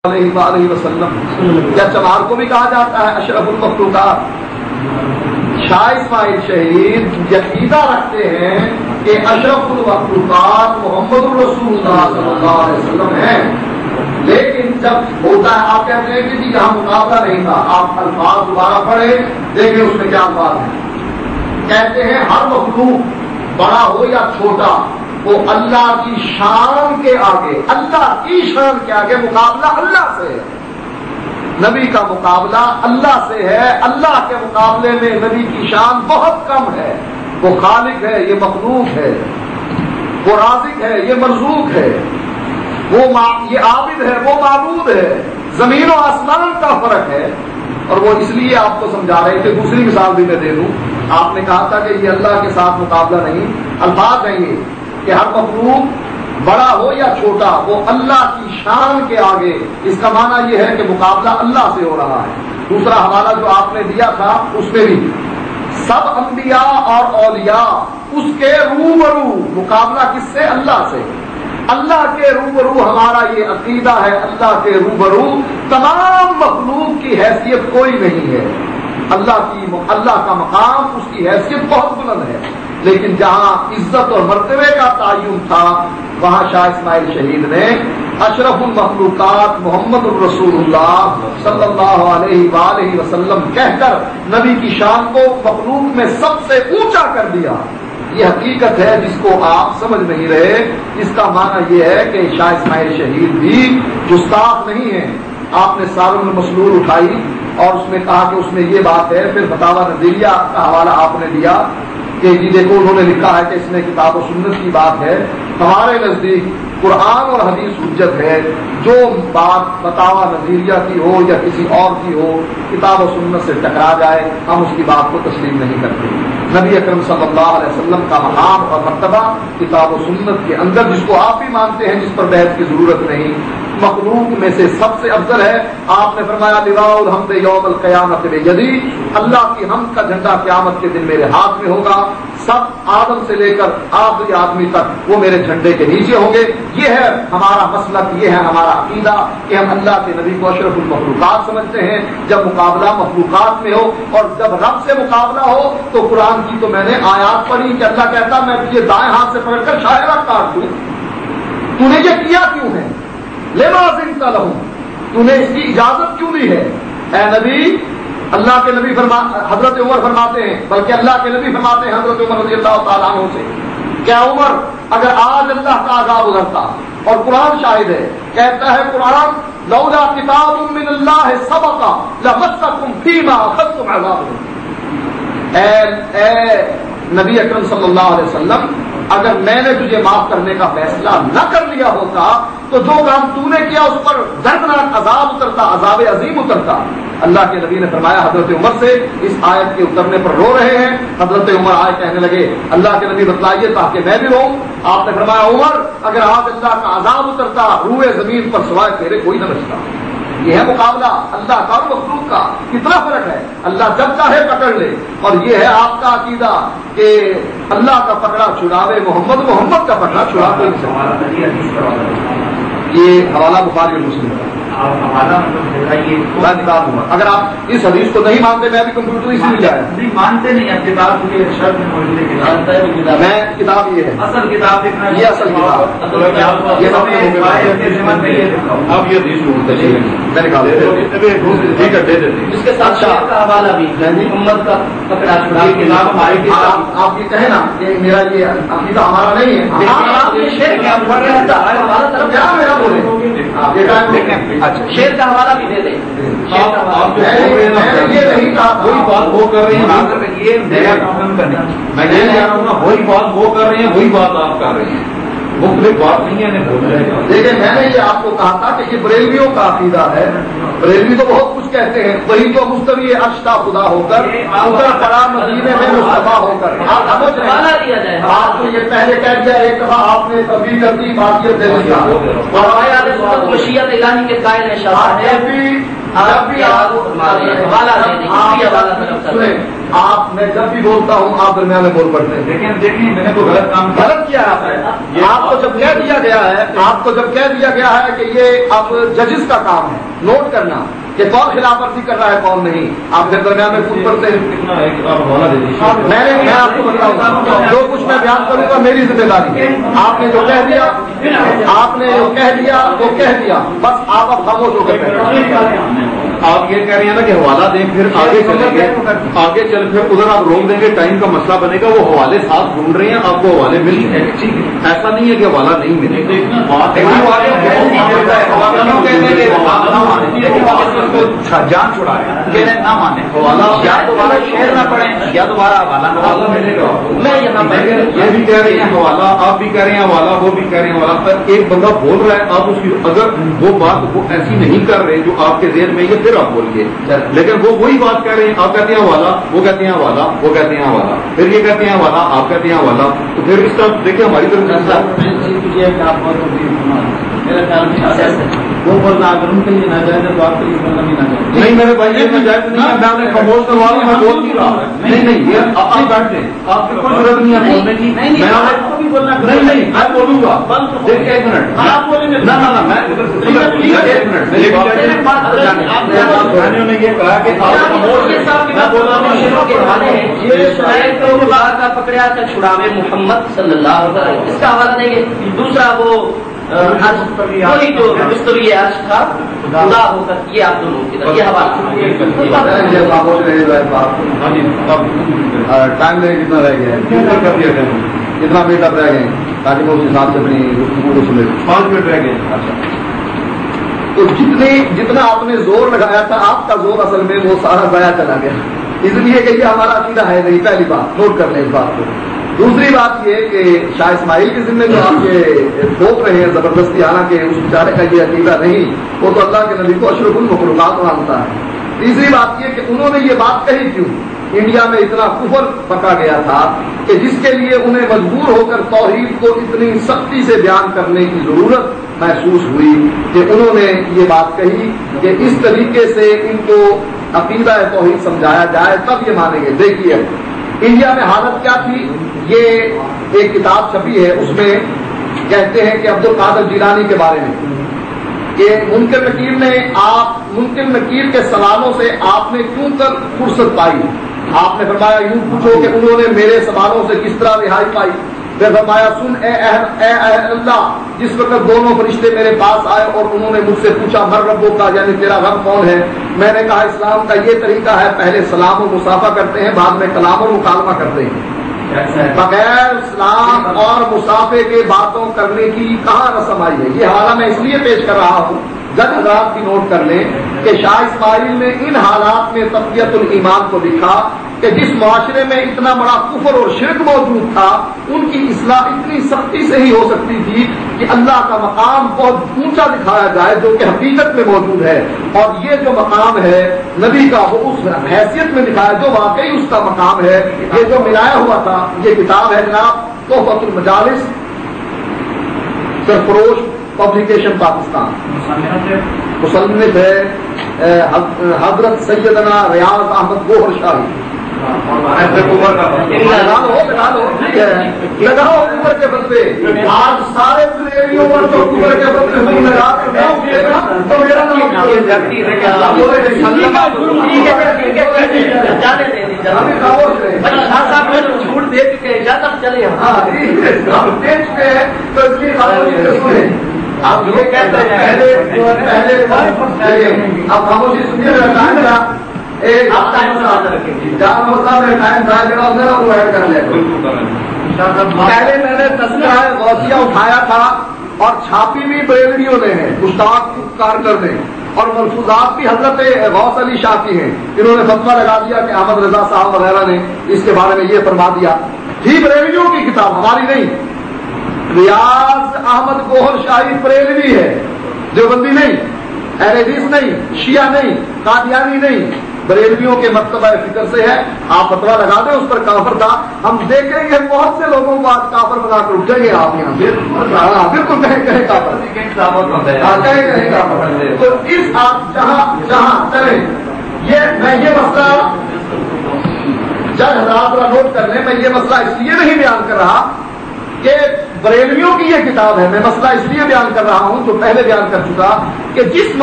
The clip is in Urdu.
علیہ وآلہ وسلم، یا چمار کو بھی کہا جاتا ہے اشرف المخلوقات۔ شاہ اسماعیل شہید عقیدہ رکھتے ہیں کہ اشرف المخلوقات محمد الرسول اللہ صلی اللہ علیہ وسلم ہیں، لیکن جب ہوتا ہے آپ کہتے ہیں کہ یہاں مقابلہ نہیں تھا، آپ الفاظ دوبارہ پڑھیں دیکھیں اس میں کیا الفاظ ہیں۔ کہتے ہیں ہر مخلوق بڑا ہو یا چھوٹا وہ اللہ کی شان کے آگے، اللہ کی شان کے آگے مقابلہ اللہ سے ہے۔ نبی کا مقابلہ اللہ سے ہے، اللہ کے مقابلے میں نبی کی شان بہت کم ہے۔ وہ خالق ہے، یہ مخلوق ہے، وہ رازق ہے، یہ مرزوق ہے، یہ عابد ہے، وہ معبود ہے، زمین و آسمان کا فرق ہے۔ اور وہ اس لیے آپ کو سمجھا رہے تھے، دوسری مثال بھی میں دے دوں۔ آپ نے کہا تھا کہ یہ اللہ کے ساتھ مقابلہ نہیں، الفاظ ہیں یہ کہ ہر مخلوق بڑا ہو یا چھوٹا وہ اللہ کی شان کے آگے، اس کا معنی یہ ہے کہ مقابلہ اللہ سے ہو رہا ہے۔ دوسرا حوالہ جو آپ نے دیا تھا اس میں بھی سب انبیاء اور اولیاء اس کے روبرو، مقابلہ کس سے؟ اللہ سے۔ اللہ کے روبرو ہمارا یہ عقیدہ ہے، اللہ کے روبرو تمام مخلوق کی حیثیت کوئی نہیں ہے۔ اللہ کا مقام، اس کی حیثیت بہت بلند ہے، لیکن جہاں عزت اور مرتبے کا تعین تھا وہاں شاہ اسماعیل شہید نے اشرف المخلوقات محمد الرسول اللہ صلی اللہ علیہ وآلہ وسلم کہہ کر نبی کی شان کو مخلوق میں سب سے اونچا کر دیا۔ یہ حقیقت ہے جس کو آپ سمجھ نہیں رہے۔ اس کا معنی یہ ہے کہ شاہ اسماعیل شہید بھی گستاخ نہیں ہے۔ آپ نے سارم المسلول اٹھائی اور اس میں کہا کہ اس میں یہ بات ہے، پھر فتاوی نظریہ کا حوالہ آپ نے دیا کہ جی دیکھو انہوں نے لکھا ہے کہ اس میں کتاب و سنت کی بات ہے۔ ہمارے نزدیک قرآن اور حدیث حجت ہے، جو بات فتاوی نظریہ کی ہو یا کسی اور کی ہو، کتاب و سنت سے ٹکرا جائے ہم اس کی بات کو تسلیم نہیں کرتے۔ نبی اکرم صلی اللہ علیہ وسلم کا مقام اور مرتبہ کتاب و سنت کے اندر، جس کو آپ بھی مانتے ہیں، جس پر بحث کی ضرورت نہیں، مخلوق میں سے سب سے افضل ہے۔ آپ نے فرمایا لواء الحمد یوم القیامت بیدی، اللہ کی حمد کا جھنڈا قیامت کے دن میرے ہاتھ میں ہوگا، سب آدم سے لے کر آخری آدمی تک وہ میرے جھنڈے کے نیچے ہوں گے۔ یہ ہے ہمارا مسلک، یہ ہے ہمارا عقیدہ کہ ہم اللہ کے نبی کو اشرف المخلوقات سمجھتے ہیں۔ جب مقابلہ مخلوقات میں ہو اور جب رب سے مقابلہ ہو تو قرآن کی تو میں نے آیات پڑھی کہ اللہ کہتا میں تجھے دائیں ہاتھ سے پکڑ کر شاہراہ کاٹ دوں، تو نے یہ کیا کیوں ہے؟ لما ذنت لہم، تو نے اس کی اجازت کیوں دی ہے؟ اے نبی، اللہ کے نبی حضرت عمر فرماتے ہیں، بلکہ اللہ کے نبی فرماتے ہیں حضرت عمر رضی اللہ تعالیٰ عنہ سے، کیا عمر اگر آج اللہ کا عذاب اترتا، اور قرآن شاہد ہے، کہتا ہے قرآن لولا کتاب من اللہ سبق لمسکم فیما اخذتم عذاب، اے نبی اکرم صلی اللہ علیہ وسلم، اگر میں نے تجھے معاف کرنے کا فیصلہ نہ کر لیا ہوتا تو جو کام تو نے کیا اس پر دردناک عذاب اترتا، عذاب عظیم اترتا۔ اللہ کے نبی نے فرمایا حضرت عمر سے، اس آیت کے اترنے پر رو رہے ہیں، حضرت عمر آئے کہنے لگے اللہ کے نبی بتلائیے تاکہ میں بھی روں۔ آپ نے فرمایا عمر اگر آج اللہ کا عذاب اترتا روئے زمین پر سوائے تیرے کوئی نہ بچتا۔ یہ ہے مقابلہ اللہ کا اور مخلوق کا، کتنا فرق ہے۔ اللہ جب چاہے پکڑ لے، اور یہ ہے آپ کا عقیدہ کہ اللہ کا پکڑا چھڑاوے محمد، محمد کا پکڑا چھڑا کوئی نہیں سکتا۔ یہ حوالہ بخاری اور مسلم کا کتاب ہوں، اگر آپ اس حدیث کو نہیں مانتے میں بھی کمپیوٹر اسی میں جایا نہیں مانتے نہیں، اب کتاب کی شرط میں موجود ہے، میں کتاب یہ ہے اصل کتاب دیکھنا، یہ اصل کتاب یہ اب یہ حدیث میں نکال ٹھیک ہے دے دیتے، اس کے ساتھ شاہ کا حوالہ بھی محمد کا پکڑا چھڑا کتاب ہماری کتاب۔ آپ یہ کہیں نا کہ میرا یہ عقیدہ ہمارا نہیں ہے، آپ یہ شعر کیا ہمارا طرف کیا میرا بولے شیر کا حوالہ بھی دے دیں۔ یہ نہیں کہا وہی بات وہ کر رہے ہیں، یہ نیا کام کرنا، میں یہ کہہ رہا ہوں نا، وہی بات وہ کر رہے ہیں، وہی بات آپ کر رہے ہیں، مختلف بات نہیں ہے بول رہے ہیں۔ لیکن میں نے یہ آپ کو کہا تھا کہ یہ بریلویوں کا عقیدہ ہے، بریلوی تو بہت کچھ کہتے ہیں، وہی تو مستوی عرش کا خدا ہو کر اتر پڑا مدینے میں مصطفیٰ ہو کر۔ آپ نے یہ پہلے کہہ دیا، ایک دفعہ آپ نے تبدیل کر دی معافیت دے دیا، مشیت الہی کے قائل ہیں، جب بھی آپ میں جب بھی بولتا ہوں آپ درمیان میں بول پڑتے ہیں. دیکھیں میں نے کوئی غلط کیا ہے آپ کو جب کہہ دیا گیا ہے کہ یہ اب ججز کا کام ہے نوٹ کرنا کہ کون خلاف ورزی کر رہا ہے کون نہیں, آپ پھر درمیان میں پوچھ پڑتے ہیں. میں آپ کو بتاؤں جو کچھ میں بیان کروں گا میری ذمہ داری ہے. آپ نے جو کہہ دیا وہ کہہ دیا بس آپ اب خاموش ہو کر آپ یہ کہہ رہے ہیں نا کہ حوالہ دیں پھر آگے چلیں گے, آگے چل پھر ادھر آپ روک دیں گے, ٹائم کا مسئلہ بنے گا. وہ حوالے ساتھ ڈھونڈ رہے ہیں, آپ کو حوالے مل جائیں گے. ایسا نہیں ہے کہ حوالہ نہیں ملے جان چھڑا رہے ہیں نہ مانے یا دوبارہ شہر نہ پڑے یا دوبارہ حوالہ ملے گا. میں یہاں یہ بھی کہہ رہے ہیں حوالہ, آپ بھی کہہ رہے ہیں حوالہ, وہ بھی کہہ رہے ہیں حوالہ. پر ایک بندہ بول رہا ہے, آپ اس کی اگر وہ بات وہ ایسی نہیں کر رہے جو آپ کے ذہن میں یہ پھر آپ بولیے, لیکن وہ وہی بات کہہ رہے ہیں. آپ کہتے ہیں حوالہ, وہ کہتے ہیں حوالہ, وہ کہتے ہیں حوالہ, پھر یہ کہتے ہیں حوالہ, آپ کہتے ہیں حوالہ. تو پھر اس طرح دیکھیں ہماری طرف میرا خیال وہ بولنا اگر ان کے لیے ناجائز ہے تو آپ کے لیے بولنا بھی ناجائز نہیں. میرے بھائی یہ ناجائز نہیں ہے, میں انہیں خاموش کروا رہا ہوں, میں بول نہیں رہا. نہیں یہ آپ بیٹھ جائیں, آپ کی کوئی ضرورت نہیں ہے بولنے کی. میں آپ کو بھی بولنا نہیں میں بولوں گا. دیکھیے ایک منٹ آپ بولیں گے نہ میں ایک منٹ میں نے یہ کہا کہ پکڑا تھا چھڑاوے محمد صلی اللہ علیہ وسلم, اس کا حوالہ دیں گے. دوسرا وہ وہی جو مستوی عرش تھا خدا ہو کر یہ آپ دونوں کی طرف یہ حوالہ. ٹائم کتنا رہ گیا ہے, کتنا منٹ اب رہ گئے تاکہ میں اس حساب سے اپنی گفتگو کو سنے. 5 منٹ رہ گئے. اچھا تو جتنا آپ نے زور لگایا تھا آپ کا زور اصل میں وہ سارا ضائع چلا گیا, اس لیے کہ یہ ہمارا عقیدہ ہے نہیں. پہلی بات نوٹ کر لیں اس بات کو. دوسری بات یہ کہ شاہ اسماعیل کے ذمہ جو آپ یہ ٹھوک رہے ہیں زبردستی, حالانکہ اس بیچارے کا یہ عقیدہ نہیں, وہ تو اللہ کے نبی کو اشرف المخلوقات مانتا ہے. تیسری بات یہ کہ انہوں نے یہ بات کہی کیوں, انڈیا میں اتنا کفر پکا گیا تھا کہ جس کے لیے انہیں مجبور ہو کر توحید کو اتنی سختی سے بیان کرنے کی ضرورت محسوس ہوئی کہ انہوں نے یہ بات کہی کہ اس طریقے سے ان کو عقیدہ توحید سمجھایا جائے تب یہ مانیں گے. دیکھیے انڈیا میں حالت کیا تھی, یہ ایک کتاب چھپی ہے, اس میں کہتے ہیں کہ عبد القادر جیلانی کے بارے میں کہ منکر منکر نکیر کے سوالوں سے آپ نے کیوں کر فرصت پائی. آپ نے فرمایا یوں پوچھو کہ انہوں نے میرے سوالوں سے کس طرح رہائی پائی. پھر فرمایا سن اے اہل اللہ, جس وقت دونوں فرشتے میرے پاس آئے اور انہوں نے مجھ سے پوچھا مر ربوں کا یعنی تیرا رب کون ہے, میں نے کہا اسلام کا یہ طریقہ ہے پہلے سلام و مصافحہ کرتے ہیں بعد میں کلام اور مکالمہ کرتے ہیں. بغیر اسلام اور مصافحے کے باتوں کرنے کی کہاں رسم آئی ہے. یہ حوالہ میں اس لیے پیش کر رہا ہوں جج حضرات بھی نوٹ کر لیں کہ شاہ اسماعیل نے ان حالات میں تقویت الایمان کو لکھا کہ جس معاشرے میں اتنا بڑا کفر اور شرک موجود تھا ان کی اصلاح اتنی سختی سے ہی ہو سکتی تھی کہ اللہ کا مقام بہت اونچا دکھایا جائے جو کہ حقیقت میں موجود ہے, اور یہ جو مقام ہے نبی کا وہ اس حیثیت میں دکھایا جو واقعی اس کا مقام ہے. یہ جو ملایا ہوا تھا یہ کتاب ہے جناب تحفۃ المجالس, سرفروش پبلیکیشن پاکستان, مصنف ہے حضرت سیدنا ریاض احمد گوہر شاہی. لگاؤ عمر کے بدلے, آج سارے پلیریوں پر جو عمر کے بدلے لگا تو میرا چھوٹ دے چکے ہیں اجازت چلے ہم دے چکے ہیں تو اس لیے آپ یہ کہتے ہیں پہلے اب خاموشی سنیے ٹائم تھا, پہلے میں نے تذکرہ غوثیہ اٹھایا تھا اور چھاپی بھی بریلویوں نے ہے, مشتاق کارکر نے, اور ملفوظات بھی حضرت غوث علی شاہ کی ہیں. انہوں نے فتویٰ لگا دیا کہ احمد رضا صاحب وغیرہ نے اس کے بارے میں یہ فرما دیا. تھی بریلویوں کی کتاب, ہماری نہیں. ریاض احمد گوہر شاہی بریلوی ہے, دیوبندی نہیں, اہل حدیث نہیں, شیعہ نہیں, قادیانی نہیں, بریلویوں کے مرتبہ فکر سے ہے. آپ فتویٰ لگا دیں اس پر کافر تھا, ہم دیکھیں گے بہت سے لوگوں کو آج کافر بنا کر اٹھیں گے آپ یہاں بالکل کہیں کافر کہیں کافر. تو اس آپ جہاں چلیں یہ میں یہ مسئلہ جج حضرات ذرا نوٹ کر لیں، میں یہ مسئلہ اس لیے نہیں بیان کر رہا کہ بریلویوں کی یہ کتاب ہے، میں مسئلہ اس لیے بیان کر رہا ہوں جو پہلے بیان کر چکا کہ جس